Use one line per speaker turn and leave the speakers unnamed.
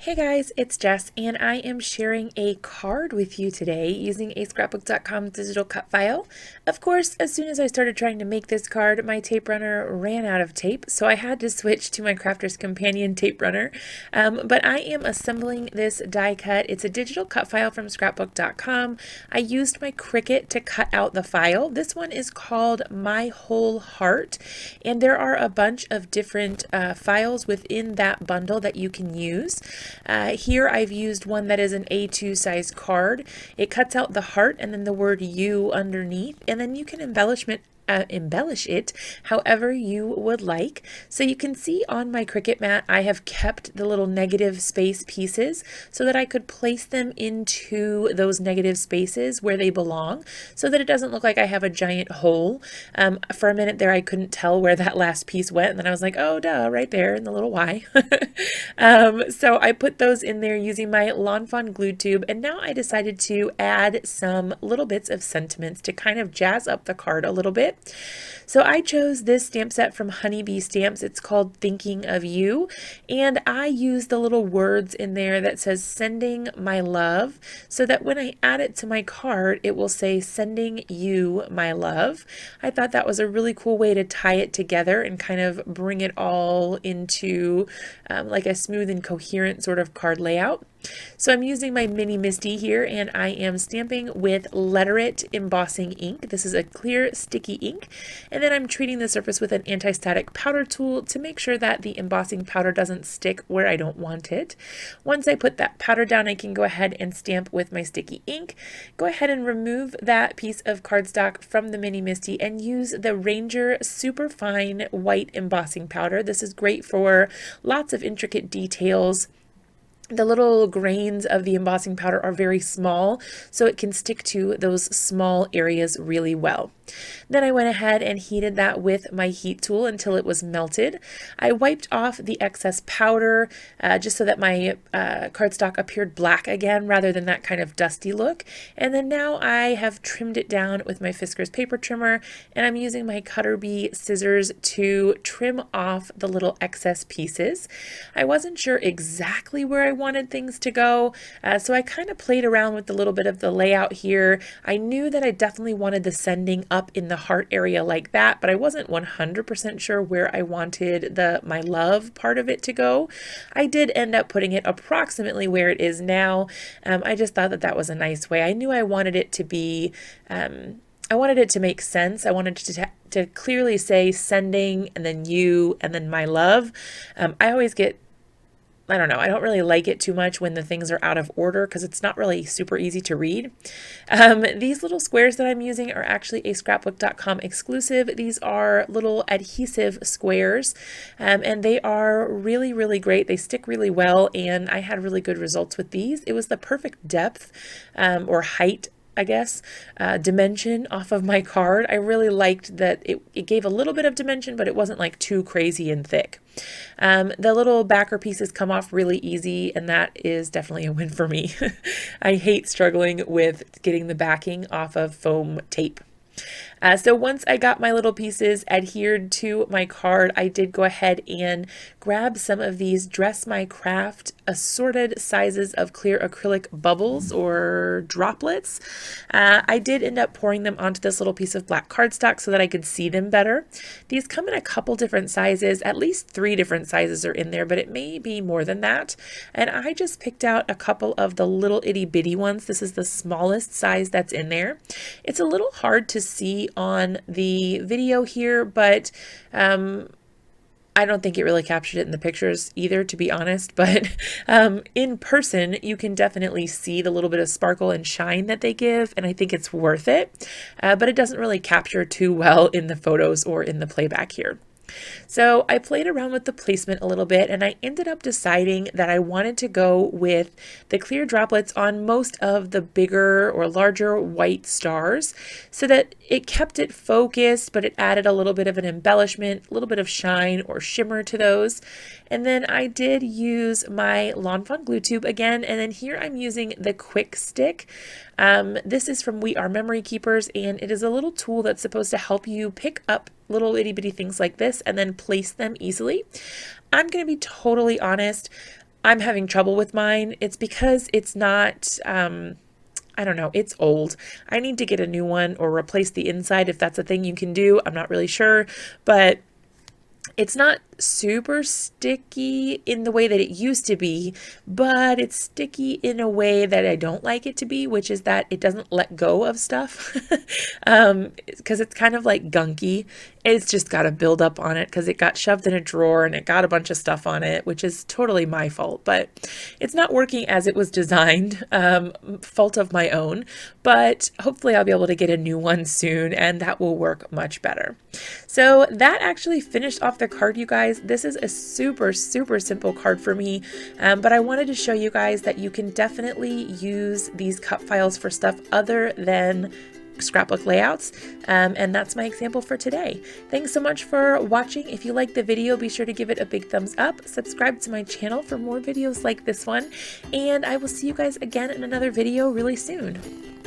Hey guys, it's Jess, and I am sharing a card with you today using a Scrapbook.com digital cut file. Of course, as soon as I started trying to make this card, my tape runner ran out of tape, so I had to switch to my Crafter's Companion tape runner. But I am assembling this die cut. It's a digital cut file from Scrapbook.com. I used my Cricut to cut out the file. This one is called My Whole Heart, and there are a bunch of different files within that bundle that you can use. Here I've used one that is an A2 size card. It cuts out the heart and then the word you underneath, and then you can embellish it however you would like. So you can see on my Cricut mat I have kept the little negative space pieces so that I could place them into those negative spaces where they belong so that it doesn't look like I have a giant hole. For a minute there I couldn't tell where that last piece went, and then I was like, oh duh, right there in the little Y. So I put those in there using my Fawn glue tube, and now I decided to add some little bits of sentiments to kind of jazz up the card a little bit. So I chose this stamp set from Honeybee Stamps. It's called Thinking of You, and I used the little words in there that says sending my love, so that when I add it to my card it will say sending you my love. I thought that was a really cool way to tie it together and kind of bring it all into like a smooth and coherent sort of card layout. So I'm using my mini MISTI here, and I am stamping with Letter It embossing ink. This is a clear sticky ink, and then I'm treating the surface with an anti-static powder tool to make sure that the embossing powder doesn't stick where I don't want it. Once I put that powder down, I can go ahead and stamp with my sticky ink. Go ahead and remove that piece of cardstock from the mini MISTI and use the Ranger super fine white embossing powder. This is great for lots of intricate details. The little grains of the embossing powder are very small, so it can stick to those small areas really well. Then I went ahead and heated that with my heat tool until it was melted. I wiped off the excess powder just so that my cardstock appeared black again rather than that kind of dusty look. And then now I have trimmed it down with my Fiskars paper trimmer, and I'm using my Cutter Bee scissors to trim off the little excess pieces. I wasn't sure exactly where I wanted things to go, so I kind of played around with a little bit of the layout here. I knew that I definitely wanted the sending up in the heart area like that, but I wasn't 100% sure where I wanted the my love part of it to go. I did end up putting it approximately where it is now. I just thought that that was a nice way. I knew I wanted it to be I wanted it to make sense. I wanted to clearly say sending and then you and then my love. I always get, I don't know, I don't really like it too much when the things are out of order because it's not really super easy to read. These little squares that I'm using are actually a Scrapbook.com exclusive. These are little adhesive squares, and they are really, really great. They stick really well, and I had really good results with these. It was the perfect depth or height, I guess, dimension off of my card. I really liked that it gave a little bit of dimension, but it wasn't like too crazy and thick. The little backer pieces come off really easy, and that is definitely a win for me. I hate struggling with getting the backing off of foam tape. So once I got my little pieces adhered to my card, I did go ahead and grab some of these Dress My Craft assorted sizes of clear acrylic bubbles or droplets. I did end up pouring them onto this little piece of black cardstock so that I could see them better. These come in a couple different sizes, at least 3 different sizes are in there, but it may be more than that. And I just picked out a couple of the little itty bitty ones. This is the smallest size that's in there. It's a little hard to see on the video here, but I don't think it really captured it in the pictures either, to be honest, but in person you can definitely see the little bit of sparkle and shine that they give, and I think it's worth it, but it doesn't really capture too well in the photos or in the playback here. So I played around with the placement a little bit, and I ended up deciding that I wanted to go with the clear droplets on most of the bigger or larger white stars so that it kept it focused, but it added a little bit of an embellishment, a little bit of shine or shimmer to those. And then I did use my Fawn glue tube again, and then here I'm using the QuickStik. This is from We Are Memory Keepers, and it is a little tool that's supposed to help you pick up little itty bitty things like this and then place them easily. I'm going to be totally honest. I'm having trouble with mine. It's because it's not, I don't know, it's old. I need to get a new one or replace the inside if that's a thing you can do. I'm not really sure, but it's not super sticky in the way that it used to be, but it's sticky in a way that I don't like it to be, which is that it doesn't let go of stuff because it's kind of like gunky. It's just got a build up on it because it got shoved in a drawer and it got a bunch of stuff on it, which is totally my fault, but it's not working as it was designed, fault of my own, but hopefully I'll be able to get a new one soon and that will work much better. So that actually finished off the card, you guys. This is a super simple card for me, but I wanted to show you guys that you can definitely use these cut files for stuff other than scrapbook layouts, and that's my example for today. Thanks so much for watching. If you liked the video, be sure to give it a big thumbs up, subscribe to my channel for more videos like this one, and I will see you guys again in another video really soon.